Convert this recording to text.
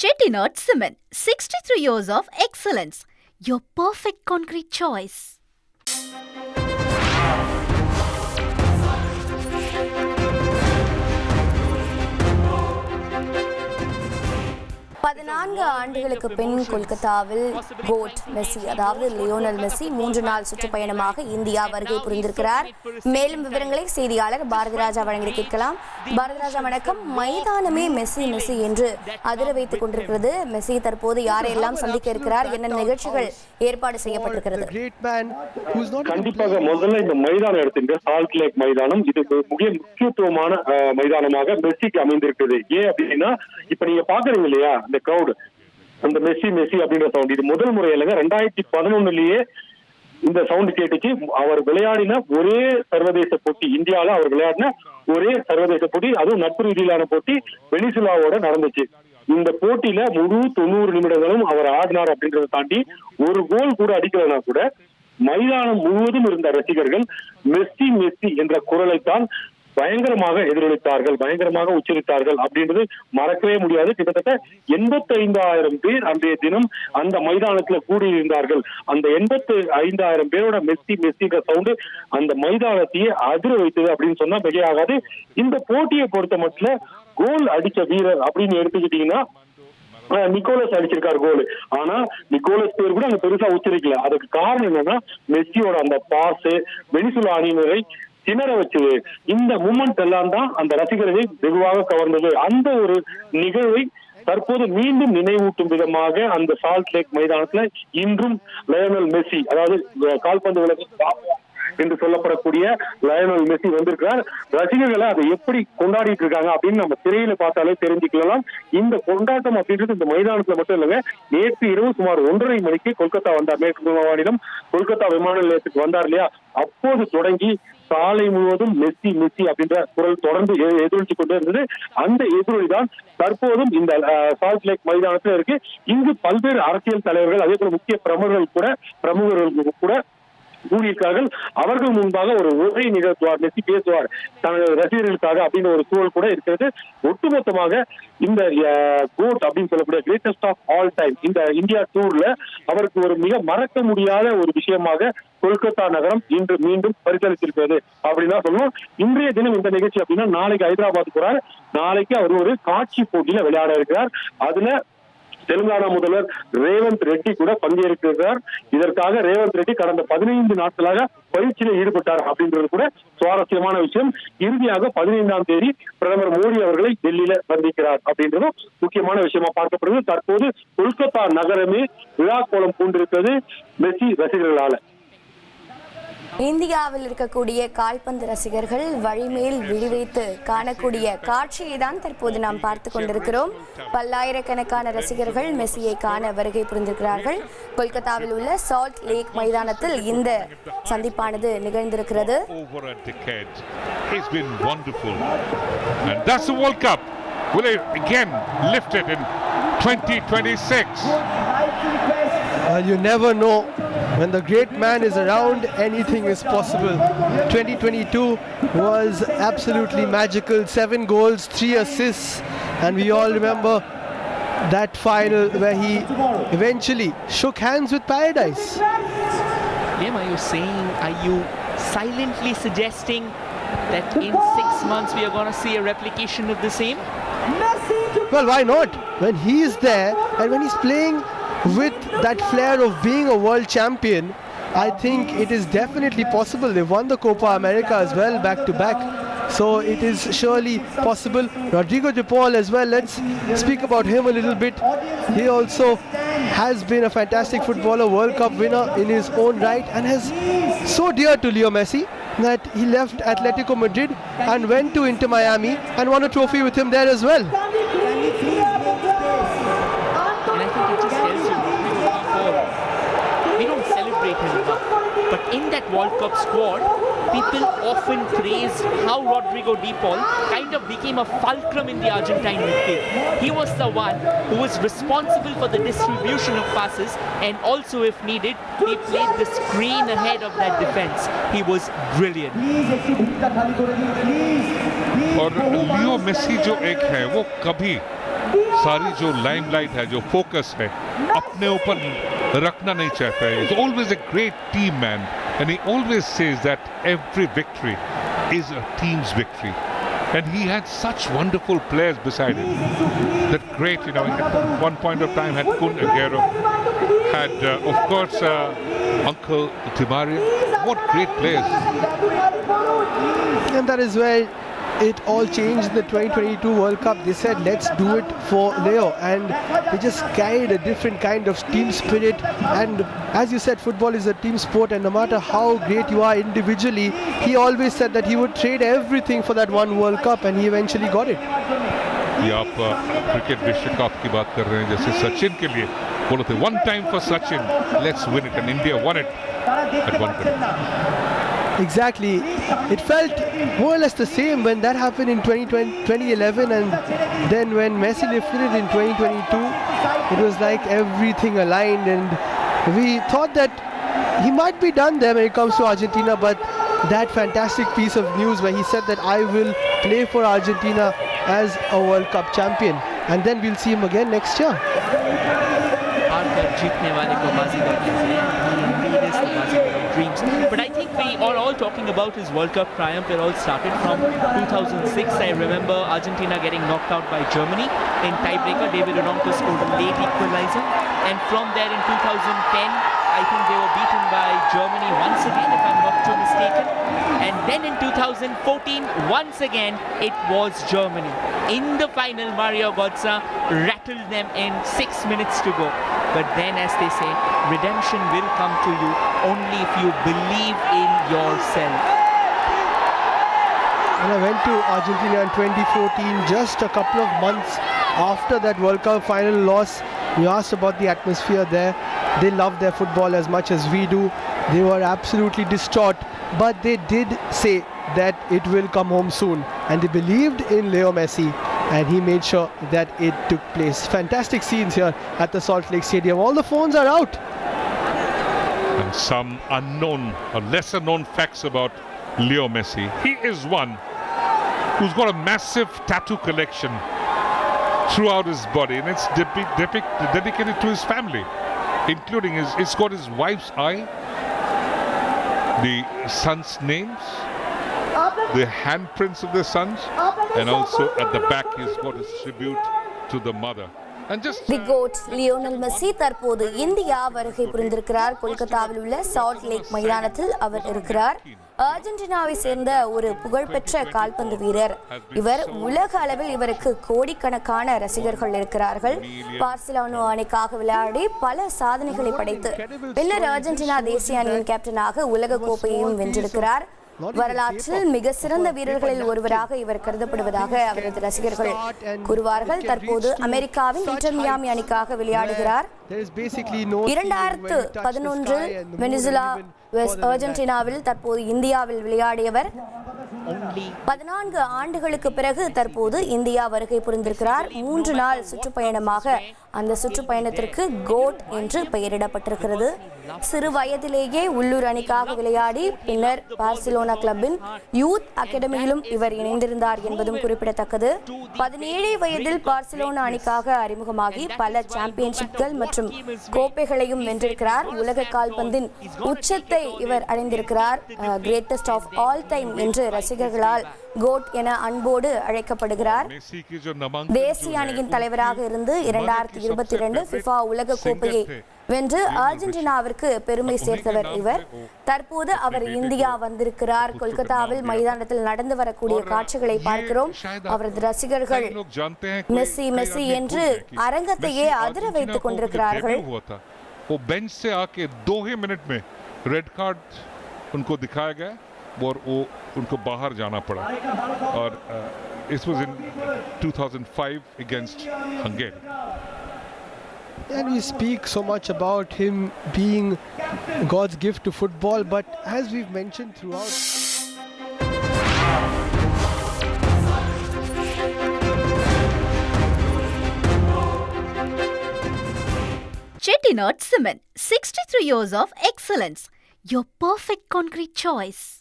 Chettinad Cement, 63 years of excellence. Your perfect concrete choice. ஆண்டுகளுக்கு பின் கொல்கத்தாவில் code Messi அதாவது Lionel Messi 3 நாள் சுற்றுப்பயணமாக India வருகை புரிந்திருக்கிறார். மேலும் விவரங்களை செய்தியாளர் பாரதிராஜா வழங்கி கேட்கலாம். பாரதிராஜா வணக்கம். மைதானமே மெஸ்ஸி மெஸ்ஸி என்று அதிர வைத்துக் கொண்டிருக்கிறது. மெஸ்ஸி தற்போது யாரையெல்லாம் சந்திக்க இருக்கிறார், என்ன நிகழ்ச்சிகள் ஏற்பாடு செய்யப்பட்டிருக்கிறது? கண்டிப்பாக முதல்ல இந்த மைதானம் எடுத்துங்க, சால்ட் லேக் மைதானம். இது முக்கியத்துவமான மைதானமாக மெஸ்ஸிக்கு அமைந்திருக்குது. ஏன் அப்படின்னா இப்ப நீங்க பாக்குறீங்க இல்லையா இந்த கிரௌட், அந்த மெஸ்ஸி மெஸ்ஸி அப்படின்ற சவுண்ட், இது முதல் முறை இல்லைங்க, 2011 இந்த சவுண்ட் கேட்டுச்சு. அவர் விளையாடின ஒரே சர்வதேச போட்டி, இந்தியாவில அவர் விளையாடின ஒரே சர்வதேச போட்டி, அதுவும் நட்பு ரீதியிலான போட்டி வெனிசுலாவோட நடந்துச்சு. இந்த போட்டியில முழு 90 நிமிடங்களும் அவர் ஆடினார். அப்படின்றத தாண்டி ஒரு கோல் கூட அடிக்கலனா கூட மைதானம் முழுவதும் இருந்த ரசிகர்கள் மெஸ்ஸி மெஸ்ஸி என்ற குரலைத்தான் பயங்கரமாக எதிரொலித்தார்கள், பயங்கரமாக உச்சரித்தார்கள். அப்படின்றது மறக்கவே முடியாது. கிட்டத்தட்ட 85,000 பேர் அன்றைய தினம் அந்த மைதானத்துல கூடியிருந்தார்கள். அந்த 85,000 பேரோட மெஸ்ஸி மெஸ்ஸின்ற சவுண்டு அந்த மைதானத்தையே அதிர வைத்தது அப்படின்னு சொன்னா மிகையாகாது. இந்த போட்டியை பொறுத்த மட்டும் கோல் அடிச்ச வீரர் அப்படின்னு எடுத்துக்கிட்டீங்கன்னா நிக்கோலஸ் அடிச்சிருக்காரு கோல். ஆனா நிக்கோலஸ் பேர் கூட அங்க பெருசா உச்சரிக்கல. அதுக்கு காரணம் என்னன்னா மெஸ்ஸியோட அந்த பாஸ் வெனிசுலா அணியினரை திணற வச்சது. இந்த மூமெண்ட் எல்லாம் தான் அந்த ரசிகர்களை வெகுவாக கவர்ந்தது. அந்த ஒரு நிகழ்வை தற்போது மீண்டும் நினைவூட்டும் விதமாக அந்த சால்ட் லேக் மைதானத்துல இன்றும் லயோனல் மெஸ்ஸி, அதாவது கால்பந்து உலக என்று சொல்லப்படக்கூடிய லயோனல் மெஸ்ஸி வந்திருக்கிறார். ரசிகர்களை அதை எப்படி கொண்டாடிட்டு இருக்காங்க அப்படின்னு நம்ம திரையில பார்த்தாலே தெரிஞ்சுக்கலாம். இந்த கொண்டாட்டம் அப்படின்றது இந்த மைதானத்துல மட்டும் இல்லைங்க, நேற்று இரவு சுமார் 1:30 மணிக்கு கொல்கத்தா வந்தார். மேற்கு மாநிலம் கொல்கத்தா விமான நிலையத்துக்கு வந்தார் இல்லையா, அப்போது தொடங்கி சாலை முழுவதும் மெஸ்ஸி மெஸ்ஸி அப்படின்ற குரல் தொடர்ந்து எதிரொலிச்சு கொண்டே இருந்தது. அந்த எதிரொலிதான் தற்போதும் இந்த சால்ட் லேக் மைதானத்துல இருக்கு. இங்கு பல்வேறு அரசியல் தலைவர்கள், அதே போல முக்கிய பிரமுகர்கள் கூட கூடியிருக்கார்கள். அவர்கள் முன்பாக ஒரு உரை நிகழ்த்துவார், மெஸ்ஸி பேசுவார் தனது ரசிகர்களுக்காக அப்படின்ற ஒரு சூழல் கூட இருக்கிறது. ஒட்டுமொத்தமாக இந்த கோட் அப்படின்னு சொல்லக்கூடிய கிரேட்டஸ்ட் ஆஃப் ஆல் டைம் இந்த இந்தியா டூர்ல அவருக்கு ஒரு மிக மறக்க முடியாத ஒரு விஷயமாக கொல்கத்தா நகரம் இன்று மீண்டும் பரிசளித்திருக்கிறது அப்படின்னு தான் சொல்லணும். இன்றைய தினம் இந்த நிகழ்ச்சி அப்படின்னா நாளைக்கு ஹைதராபாத் போறார். நாளைக்கு அவர் ஒரு காட்சி போட்டியில விளையாட இருக்கிறார். அதுல தெலுங்கானா முதல்வர் ரேவந்த் ரெட்டி கூட பங்கேற்கிறார். இதற்காக ரேவந்த் ரெட்டி கடந்த 15 நாட்களாக பயிற்சியில் ஈடுபட்டார் அப்படின்றது கூட சுவாரஸ்யமான விஷயம். இறுதியாக 15ஆம் தேதி பிரதமர் மோடி அவர்களை டெல்லியில சந்திக்கிறார் அப்படின்றதும் முக்கியமான விஷயமா பார்க்கப்படுகிறது. தற்போது கொல்கத்தா நகரமே விழா கோலம் பூண்டிருக்கிறது மெஸ்ஸி ரசிகர்களால. இந்தியாவில் இருக்கக்கூடிய கால்பந்து ரசிகர்கள் வழிமேல் விழிவைத்து காணக்கூடிய காட்சியை தான் தற்போது நாம் பார்த்து கொண்டிருக்கிறோம். பல்லாயிரக்கணக்கான ரசிகர்கள் மெஸ்ஸியை காண வருகை புரிந்திருக்கிறார்கள். கொல்கத்தாவில் உள்ள சால்ட் லேக் மைதானத்தில் இந்த சந்திப்பானது நிகழ்ந்திருக்கிறது. You never know. When the great man is around, anything is possible. 2022 was absolutely magical. 7 goals, 3 assists, and we all remember that final where he eventually shook hands with paradise. Liam, are you silently suggesting that in 6 months we are going to see a replication of the same? Well, why not? When he is there and when he's playing with that flair of being a world champion, I think it is definitely possible. They won the Copa America as well, back to back, so it is surely possible. Rodrigo de Paul as well, let's speak about him a little bit. He also has been a fantastic footballer, World Cup winner in his own right, and is so dear to Leo Messi that he left Atletico Madrid and went to Inter Miami and won a trophy with him there as well. But in that World Cup squad, people often praised how Rodrigo de Paul kind of became a fulcrum in the Argentine midfield. He was the one who was responsible for the distribution of passes, and also if needed, he played the screen ahead of that defense. He was brilliant. और Leo Messi जो एक है वो कभी सारी जो limelight है, जो फोकस है, अपने ऊपर रखना नहीं चाहता है. He's always a great team man, and he always says that every victory is a team's victory. And he had such wonderful players beside him. That great, at one point of time had Kun Aguero, had of course Uncle Timari. What great players! And that is where it all changed in the 2022 World Cup. They said, let's do it for Leo. And they just carried a different kind of team spirit. And as you said, football is a team sport. And no matter how great you are individually, he always said that he would trade everything for that one World Cup. And he eventually got it. ये आप cricket विश्व cup की बात कर रहे हैं, जैसे सचिन के लिए बोले थे, one time for Sachin, let's win it, and India won it at one point. Exactly. It felt more or less the same when that happened in 2011, and then when Messi lifted it in 2022, it was like everything aligned, and we thought that he might be done there when it comes to Argentina, but that fantastic piece of news where he said that I will play for Argentina as a World Cup champion, and then we'll see him again next year. जीतने वाले को बाजीगर कहते हैं. He indeed is the baजीगर of dreams. But I think we are all talking about his World Cup triumph. It all started from 2006. I remember Argentina getting knocked out by Germany in tiebreaker. David Ononkwo scored a late equalizer, and from there in 2010, I think they were beaten by Germany once again, if I'm not too mistaken. And then in 2014, once again, it was Germany. In the final, Mario Götze rattled them in 6 minutes to go. But then, as they say, redemption will come to you only if you believe in yourself. And I went to Argentina in 2014, just a couple of months after that World Cup final loss. You asked about the atmosphere there. They love their football as much as we do. They were absolutely distraught, but they did say that it will come home soon, and they believed in Leo Messi, and he made sure that it took place. Fantastic scenes here at the Salt Lake Stadium. All the phones are out. And some unknown or lesser known facts about Leo Messi. He is one who's got a massive tattoo collection throughout his body, and it's dedicated to his family, including it's got his wife's eye, the sons' names, the handprints of the sons, and also at the back he's got his tribute to the mother. And just the goat Lionel Messi தற்போது India வருகை புரிந்திருக்கிறார். கொல்கத்தாவில் உள்ள Salt Lake மைதானத்தில் அவர் இருக்கிறார். அர்ஜென்டினாவை சேர்ந்த ஒரு புகழ்பெற்ற கால்பந்து வீரர் இவர். உலக அளவில் இவருக்கு கோடிக்கணக்கான ரசிகர்கள் இருக்கிறார்கள். பார்சிலோனா அணிக்காக விளையாடி பல சாதனைகளை படைத்து பின்னர் அர்ஜென்டினா தேசிய அணியின் கேப்டனாக உலக கோப்பையையும் வென்றிருக்கிறார். வரலாற்றில் மிக சிறந்த வீரர்களில் ஒருவராக இவர் கருதப்படுவதாக அவரது ரசிகர்கள் கூறுவார்கள். தற்போது அமெரிக்காவின் இன்டர் மியாமி அணிக்காக விளையாடுகிறார். 2011 வெனிசுலா அர்ஜென்டினாவில் தற்போது இந்தியாவில் விளையாடியவர். 14 ஆண்டுகளுக்கு பிறகு தற்போது இந்தியா வருகை புரிந்திருக்கிறார். 3 நாள் சுற்றுப்பயணமாக அந்த சுற்றுப்பயணத்திற்கு கோட் என்று பெயரிடப்பட்டிருக்கிறது. சிறு வயதிலேயே உள்ளூர் அணிக்காக விளையாடி பின்னர் பார்சிலோனா கிளப்பின் யூத் அகாடமியிலும் இவர் இணைந்திருந்தார் என்பதும் குறிப்பிடத்தக்கது. 17 வயதில் பார்சிலோனா அணிக்காக அறிமுகமாகி பல சாம்பியன்ஷிப்கள் மற்றும் கோப்பைகளையும் வென்றிருக்கிறார். உலக கால்பந்தின் உச்சத்தை இவர் அடைந்திருக்கிறார். கிரேட்டஸ்ட் ஆஃப் ஆல் டைம் என்று ரசிகர்களால் கோட் என அன்போடு அழைக்கப்படுகிறார். தேசிய அணியின் தலைவராக இருந்து 2022 ஃபிஃபா உலக கோப்பையை வென்று அர்ஜென்டினாவிற்கு பெருமை சேர்த்தவர் இவர். தற்போது அவர் இந்தியா வந்திருக்கிறார். கொல்கத்தாவில் மைதானத்தில் நடந்து வரக்கூடிய காட்சிகளை பார்க்கிறோம். அவரது ரசிகர்கள் மெஸ்ஸி மெஸ்ஸி என்று அரங்கத்தையே அதிர வைத்துக் கொண்டிருக்கிறார்கள். रेड कार्ड उनको दिखाया गया और वो उनको बाहर जाना पड़ा और this was in 2005 against Hungary. And we speak so much about him being God's gift to football, but as we've mentioned throughout, Chettinad Cement, 63 years of excellence. Your perfect concrete choice.